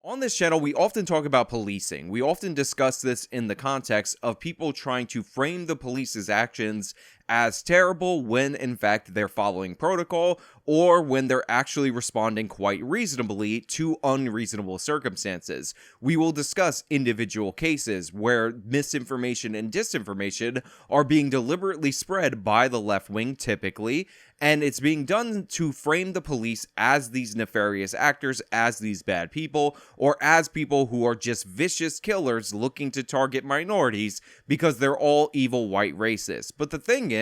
On this channel, we often talk about policing. We often discuss this in the context of people trying to frame the police's actions as terrible when in fact they're following protocol, or when they're actually responding quite reasonably to unreasonable circumstances. We will discuss individual cases where misinformation and disinformation are being deliberately spread by the left wing typically, and it's being done to frame the police as these nefarious actors, as these bad people, or as people who are just vicious killers looking to target minorities because they're all evil white racists. But the thing is,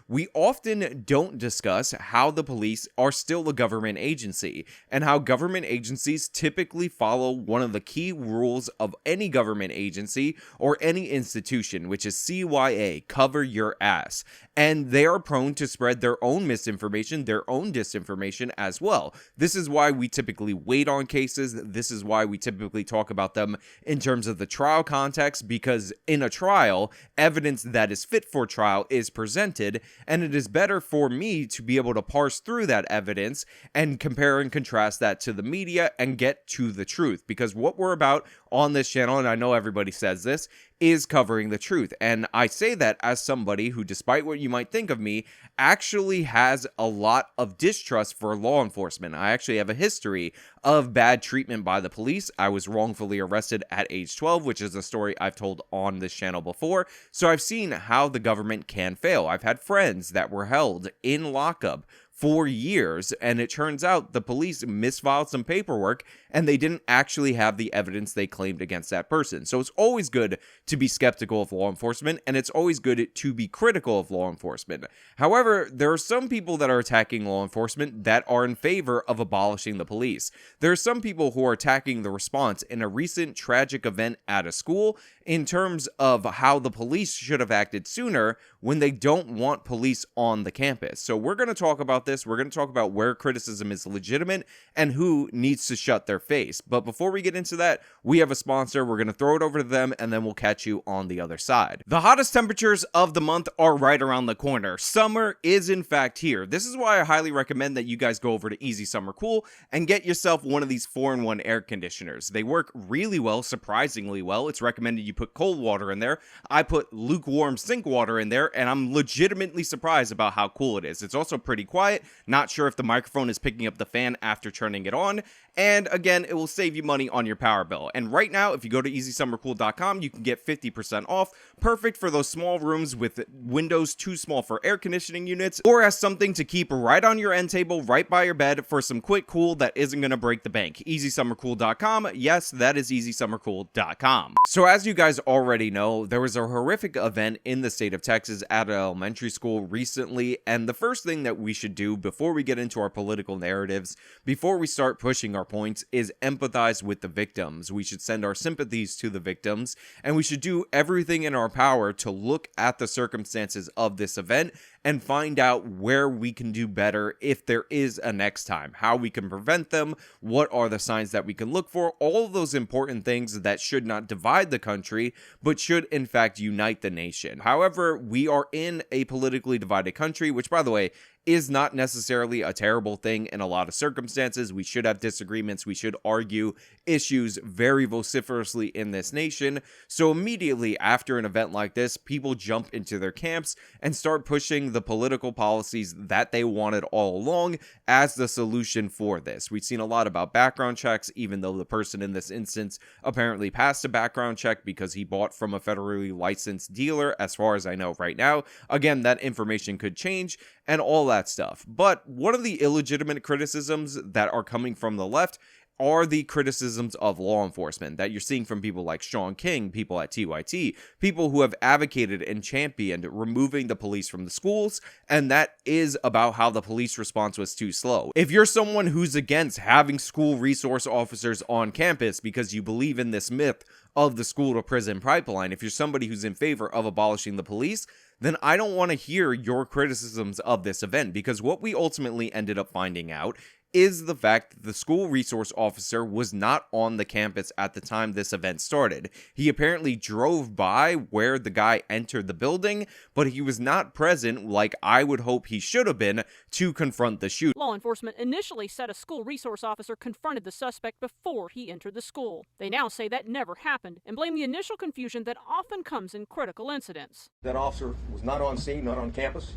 we often don't discuss how the police are still a government agency, and how government agencies typically follow one of the key rules of any government agency or any institution, which is CYA, cover your ass. And they are prone to spread their own misinformation, their own disinformation as well. This is why we typically wait on cases. This is why we typically talk about them in terms of the trial context, because in a trial, evidence that is fit for trial is presented, and it is better for me to be able to parse through that evidence and compare and contrast that to the media and get to the truth. Because what we're about on this channel, and I know everybody says this, is covering the truth. And I say that as somebody who, despite what you might think of me, actually has a lot of distrust for law enforcement. I actually have a history of bad treatment by the police. I was wrongfully arrested at age 12, which is a story I've told on this channel before. So I've seen how the government can fail. I've had friends that were held in lockup for years, and it turns out the police misfiled some paperwork and they didn't actually have the evidence they claimed against that person. So it's always good to be skeptical of law enforcement, and it's always good to be critical of law enforcement. However, there are some people that are attacking law enforcement that are in favor of abolishing the police. There are some people who are attacking the response in a recent tragic event at a school in terms of how the police should have acted sooner when they don't want police on the campus. So we're going to talk about this. We're going to talk about where criticism is legitimate and who needs to shut their face. But before we get into that, we have a sponsor. We're going to throw it over to them, and then we'll catch you on the other side. The hottest temperatures of the month are right around the corner. Summer is in fact here. This is why I highly recommend that you guys go over to Easy Summer Cool and get yourself one of these 4-in-1 air conditioners. They work really well, surprisingly well. It's recommended you put cold water in there. I put lukewarm sink water in there, and I'm legitimately surprised about how cool it is. It's also pretty quiet. Not sure if the microphone is picking up the fan after turning it on. And again, it will save you money on your power bill. And right now, if you go to EasySummerCool.com, you can get 50% off. Perfect for those small rooms with windows too small for air conditioning units, or as something to keep right on your end table, right by your bed for some quick cool that isn't going to break the bank. EasySummerCool.com. Yes, that is EasySummerCool.com. So as you guys already know, there was a horrific event in the state of Texas at an elementary school recently. And the first thing that we should do before we get into our political narratives, before we start pushing our points, is empathize with the victims. We should send our sympathies to the victims, and we should do everything in our power to look at the circumstances of this event and find out where we can do better if there is a next time, how we can prevent them, what are the signs that we can look for, all of those important things that should not divide the country, but should in fact unite the nation. However, we are in a politically divided country, which, by the way, is not necessarily a terrible thing in a lot of circumstances. We should have disagreements. We should argue issues very vociferously in this nation. So immediately after an event like this, people jump into their camps and start pushing the political policies that they wanted all along as the solution for this. We've seen a lot about background checks, even though the person in this instance apparently passed a background check because he bought from a federally licensed dealer, as far as I know right now. Again, that information could change and all that stuff. But one of the illegitimate criticisms that are coming from the left are the criticisms of law enforcement that you're seeing from people like Shaun King, people at TYT, people who have advocated and championed removing the police from the schools, and that is about how the police response was too slow. If you're someone who's against having school resource officers on campus because you believe in this myth of the school to prison pipeline, if you're somebody who's in favor of abolishing the police, then I don't want to hear your criticisms of this event, because what we ultimately ended up finding out is the fact that the school resource officer was not on the campus at the time this event started. He apparently drove by where the guy entered the building, but he was not present like I would hope he should have been to confront the shooter. Law enforcement initially said a school resource officer confronted the suspect before he entered the school. They now say that never happened and blame the initial confusion that often comes in critical incidents. That officer was not on scene, not on campus,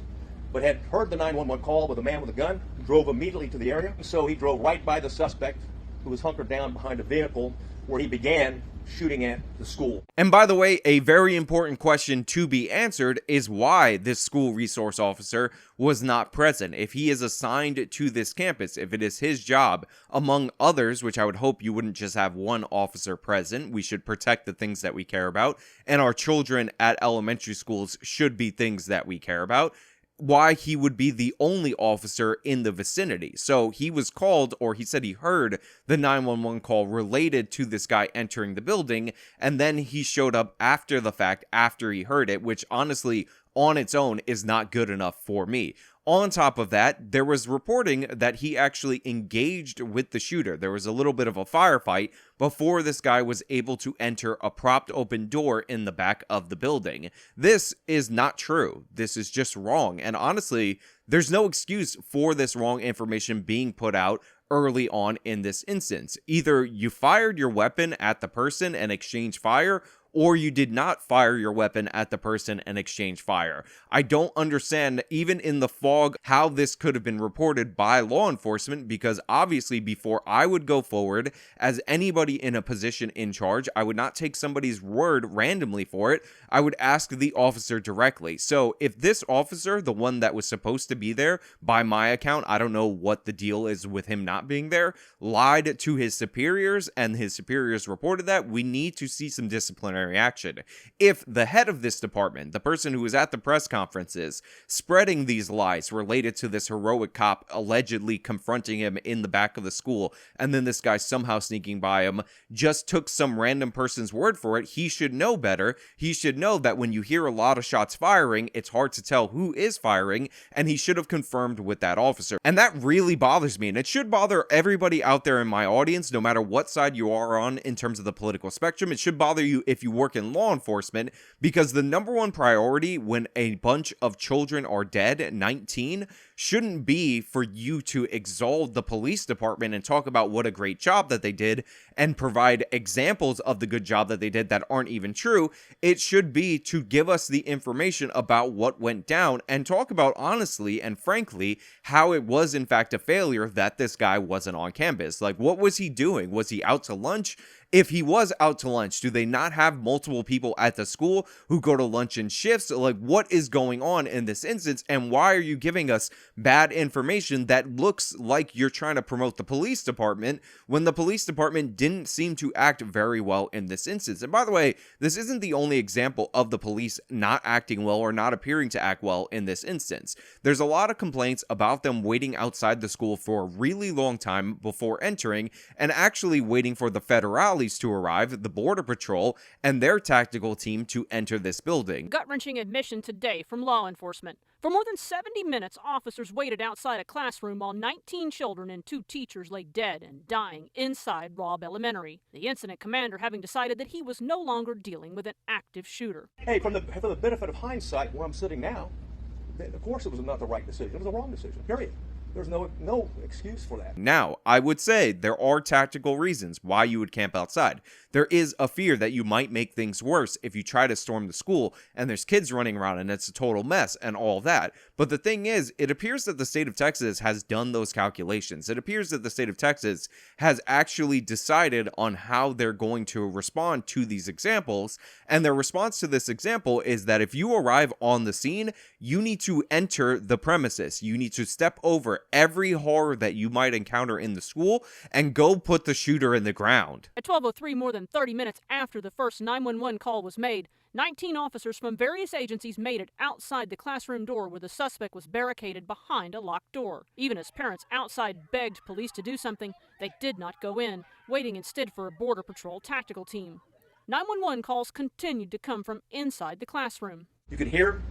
but had heard the 911 call with a man with a gun, drove immediately to the area. So he drove right by the suspect, who was hunkered down behind a vehicle, where he began shooting at the school. And by the way, a very important question to be answered is why this school resource officer was not present. If he is assigned to this campus, if it is his job, among others, which I would hope you wouldn't just have one officer present, we should protect the things that we care about, and our children at elementary schools should be things that we care about, why he would be the only officer in the vicinity. So he was called, or he said he heard the 911 call related to this guy entering the building, and then he showed up after the fact, after he heard it, which honestly, on its own, is not good enough for me. On top of that, there was reporting that he actually engaged with the shooter. There was a little bit of a firefight before this guy was able to enter a propped open door in the back of the building. This is not true. This is just wrong. And honestly, there's no excuse for this wrong information being put out early on in this instance. Either you fired your weapon at the person and exchanged fire, or you did not fire your weapon at the person and exchange fire. I don't understand, even in the fog, how this could have been reported by law enforcement, because obviously before I would go forward as anybody in a position in charge, I would not take somebody's word randomly for it. I would ask the officer directly. So if this officer, the one that was supposed to be there, by my account, I don't know what the deal is with him not being there, lied to his superiors and his superiors reported that, we need to see some disciplinary action. If the head of this department, the person who was at the press conferences, spreading these lies related to this heroic cop allegedly confronting him in the back of the school, and then this guy somehow sneaking by him, just took some random person's word for it, he should know better. He should know that when you hear a lot of shots firing, it's hard to tell who is firing, and he should have confirmed with that officer. And that really bothers me, and it should bother everybody out there in my audience, no matter what side you are on in terms of the political spectrum. It should bother you if you work in law enforcement, because the number one priority when a bunch of children are dead at 19 shouldn't be for you to exalt the police department and talk about what a great job that they did and provide examples of the good job that they did that aren't even true. It should be to give us the information about what went down and talk about honestly and frankly how it was in fact a failure that this guy wasn't on campus. Like, what was he doing? Was he out to lunch? If he was out to lunch, do they not have multiple people at the school who go to lunch in shifts? Like, what is going on in this instance? And why are you giving us bad information that looks like you're trying to promote the police department when the police department didn't seem to act very well in this instance? And by the way, this isn't the only example of the police not acting well or not appearing to act well in this instance. There's a lot of complaints about them waiting outside the school for a really long time before entering and actually waiting for the federales to arrive, the Border Patrol, and their tactical team to enter this building. Gut-wrenching admission today from law enforcement. For more than 70 minutes, officers waited outside a classroom while 19 children and 2 teachers lay dead and dying inside Robb Elementary. The incident commander having decided that he was no longer dealing with an active shooter. Hey, for the benefit of hindsight, where I'm sitting now, of course it was not the right decision. It was the wrong decision, period. There's no excuse for that. Now, I would say there are tactical reasons why you would camp outside. There is a fear that you might make things worse if you try to storm the school and there's kids running around and it's a total mess and all that. But the thing is, it appears that the state of Texas has done those calculations. It appears that the state of Texas has actually decided on how they're going to respond to these examples. And their response to this example is that if you arrive on the scene, you need to enter the premises. You need to step over every horror that you might encounter in the school and go put the shooter in the ground. At 12:03, more than 30 minutes after the first 911 call was made, 19 officers from various agencies made it outside the classroom door where the suspect was barricaded behind a locked door. Even as parents outside begged police to do something, they did not go in, waiting instead for a Border Patrol tactical team. 911 calls continued to come from inside the classroom. You could hear,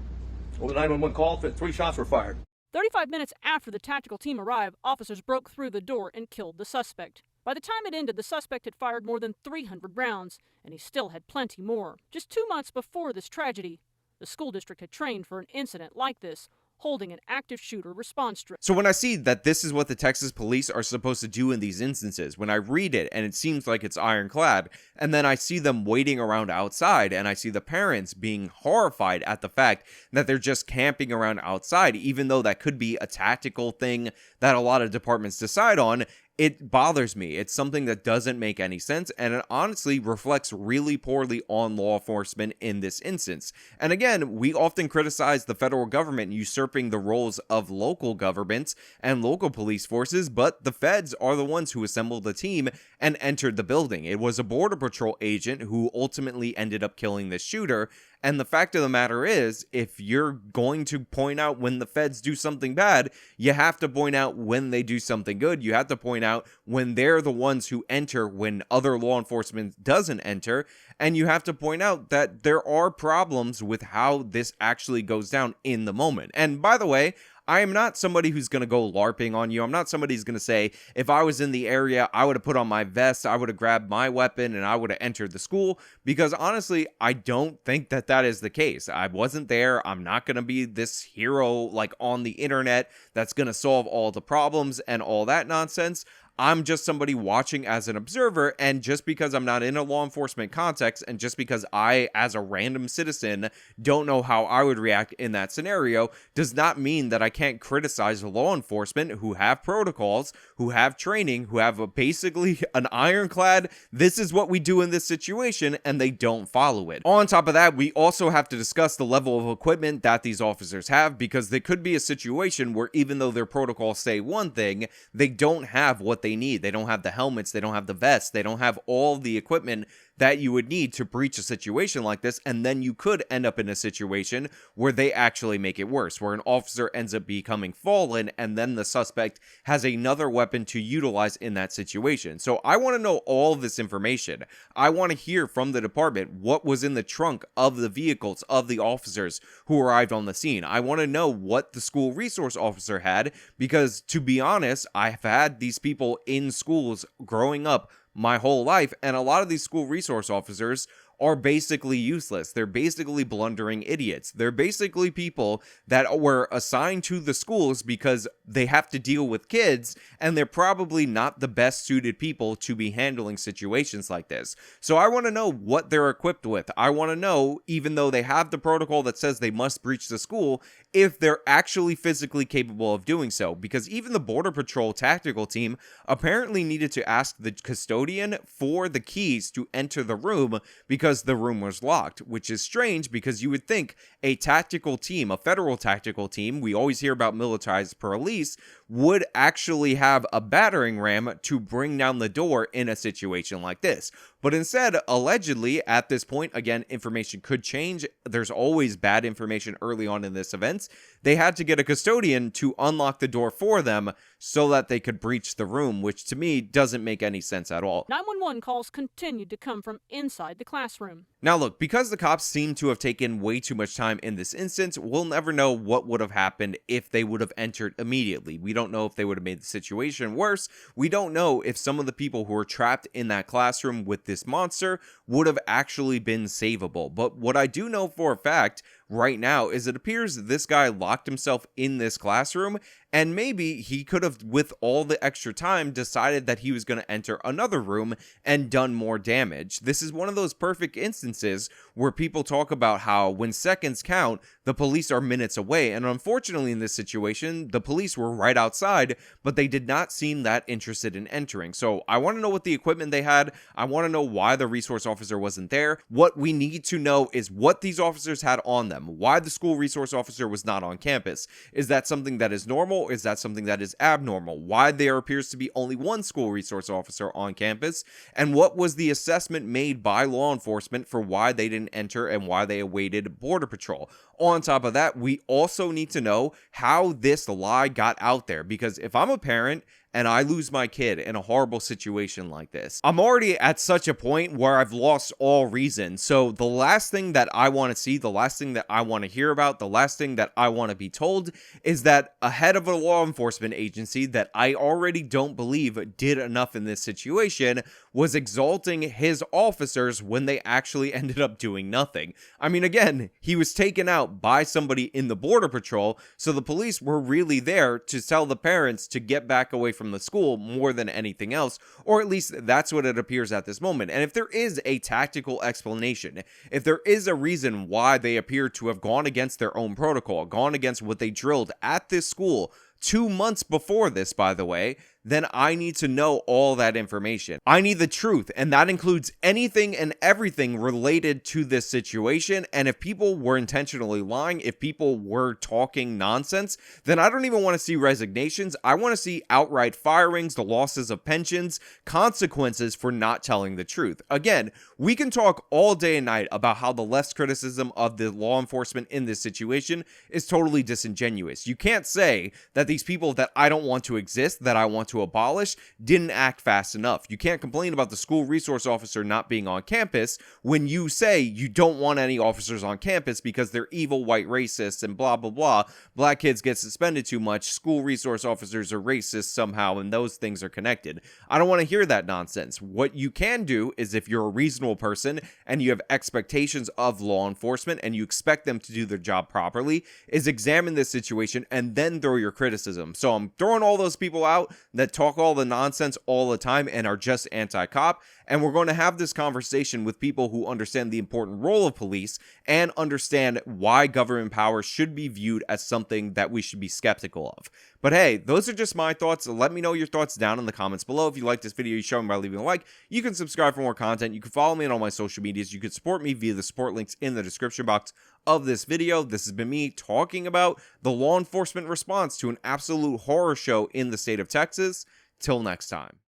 over the 911 call, that 3 shots were fired. 35 minutes after the tactical team arrived, officers broke through the door and killed the suspect. By the time it ended, the suspect had fired more than 300 rounds, and he still had plenty more. Just 2 months before this tragedy, the school district had trained for an incident like this, holding an active shooter response drill. So when I see that this is what the Texas police are supposed to do in these instances, when I read it and it seems like it's ironclad, and then I see them waiting around outside and I see the parents being horrified at the fact that they're just camping around outside, even though that could be a tactical thing that a lot of departments decide on, it bothers me. It's something that doesn't make any sense, and it honestly reflects really poorly on law enforcement in this instance. And again, we often criticize the federal government usurping the roles of local governments and local police forces, but the feds are the ones who assembled the team and entered the building. It was a Border Patrol agent who ultimately ended up killing this shooter. And the fact of the matter is, if you're going to point out when the feds do something bad, you have to point out when they do something good. You have to point out when they're the ones who enter when other law enforcement doesn't enter. And you have to point out that there are problems with how this actually goes down in the moment. And by the way, I am not somebody who's going to go LARPing on you. I'm not somebody who's going to say, if I was in the area, I would have put on my vest, I would have grabbed my weapon, and I would have entered the school. Because honestly, I don't think that that is the case. I wasn't there. I'm not going to be this hero like on the internet that's going to solve all the problems and all that nonsense. I'm just somebody watching as an observer, and just because I'm not in a law enforcement context, and just because I, as a random citizen, don't know how I would react in that scenario, does not mean that I can't criticize law enforcement who have protocols, who have training, who have basically an ironclad, this is what we do in this situation, and they don't follow it. On top of that, we also have to discuss the level of equipment that these officers have, because there could be a situation where even though their protocols say one thing, they don't have what they need. They don't have the helmets, they don't have the vests, they don't have all the equipment that you would need to breach a situation like this, and then you could end up in a situation where they actually make it worse, where an officer ends up becoming fallen, and then the suspect has another weapon to utilize in that situation. So I want to know all of this information. I want to hear from the department what was in the trunk of the vehicles of the officers who arrived on the scene. I want to know what the school resource officer had, because to be honest, I've had these people in schools growing up my whole life, and a lot of these school resource officers are basically useless. They're basically blundering idiots. They're basically people that were assigned to the schools because they have to deal with kids, and they're probably not the best suited people to be handling situations like this. So I want to know what they're equipped with. I want to know, even though they have the protocol that says they must breach the school, if they're actually physically capable of doing so, because even the Border Patrol tactical team apparently needed to ask the custodian for the keys to enter the room because the room was locked, which is strange because you would think a tactical team, a federal tactical team, we always hear about militarized police, would actually have a battering ram to bring down the door in a situation like this. But instead, allegedly, at this point, again, information could change. There's always bad information early on in this event. They had to get a custodian to unlock the door for them so that they could breach the room, which to me doesn't make any sense at all. 911 calls continued to come from inside the classroom. Now look, because the cops seem to have taken way too much time in this instance, we'll never know what would have happened if they would have entered immediately. We don't know if they would have made the situation worse. We don't know if some of the people who were trapped in that classroom with this monster would have actually been savable. But what I do know for a fact right now is it appears that this guy locked himself in this classroom, and maybe he could have, with all the extra time, decided that he was going to enter another room and done more damage. This is one of those perfect instances where people talk about how when seconds count, the police are minutes away. And unfortunately, in this situation, the police were right outside, but they did not seem that interested in entering. So I want to know what the equipment they had. I want to know why the resource officer wasn't there. What we need to know is what these officers had on them, why the school resource officer was not on campus. Is that something that is normal? Is that something that is abnormal? Why there appears to be only one school resource officer on campus? And what was the assessment made by law enforcement for why they didn't enter and why they awaited Border Patrol? On top of that, we also need to know how this lie got out there, because if I'm a parent and I lose my kid in a horrible situation like this, I'm already at such a point where I've lost all reason. So the last thing that I want to see, the last thing that I want to hear about, the last thing that I want to be told is that a head of a law enforcement agency that I already don't believe did enough in this situation was exalting his officers when they actually ended up doing nothing. I mean, again, he was taken out by somebody in the Border Patrol, so the police were really there to tell the parents to get back away from the school more than anything else, or at least that's what it appears at this moment. And if there is a tactical explanation, if there is a reason why they appear to have gone against their own protocol, gone against what they drilled at this school 2 months before this, by the way, then I need to know all that information. I need the truth, and that includes anything and everything related to this situation. And if people were intentionally lying, if people were talking nonsense, then I don't even want to see resignations. I want to see outright firings, the losses of pensions, consequences for not telling the truth. Again, we can talk all day and night about how the left's criticism of the law enforcement in this situation is totally disingenuous. You can't say that these people that I don't want to exist, that I want to abolish, didn't act fast enough. You can't complain about the school resource officer not being on campus when you say you don't want any officers on campus because they're evil white racists and blah blah blah. Black kids get suspended too much, school resource officers are racist somehow, and those things are connected. I don't want to hear that nonsense. What you can do is, if you're a reasonable person and you have expectations of law enforcement and you expect them to do their job properly, is examine this situation and then throw your criticism. So I'm throwing all those people out that talk all the nonsense all the time and are just anti-cop, and we're going to have this conversation with people who understand the important role of police and understand why government power should be viewed as something that we should be skeptical of. But hey, those are just my thoughts. Let me know your thoughts down in the comments below. If you like this video, you show me by leaving a like. You can subscribe for more content. You can follow me on all my social medias. You can support me via the support links in the description box of this video. This has been me talking about the law enforcement response to an absolute horror show in the state of Texas. Till next time.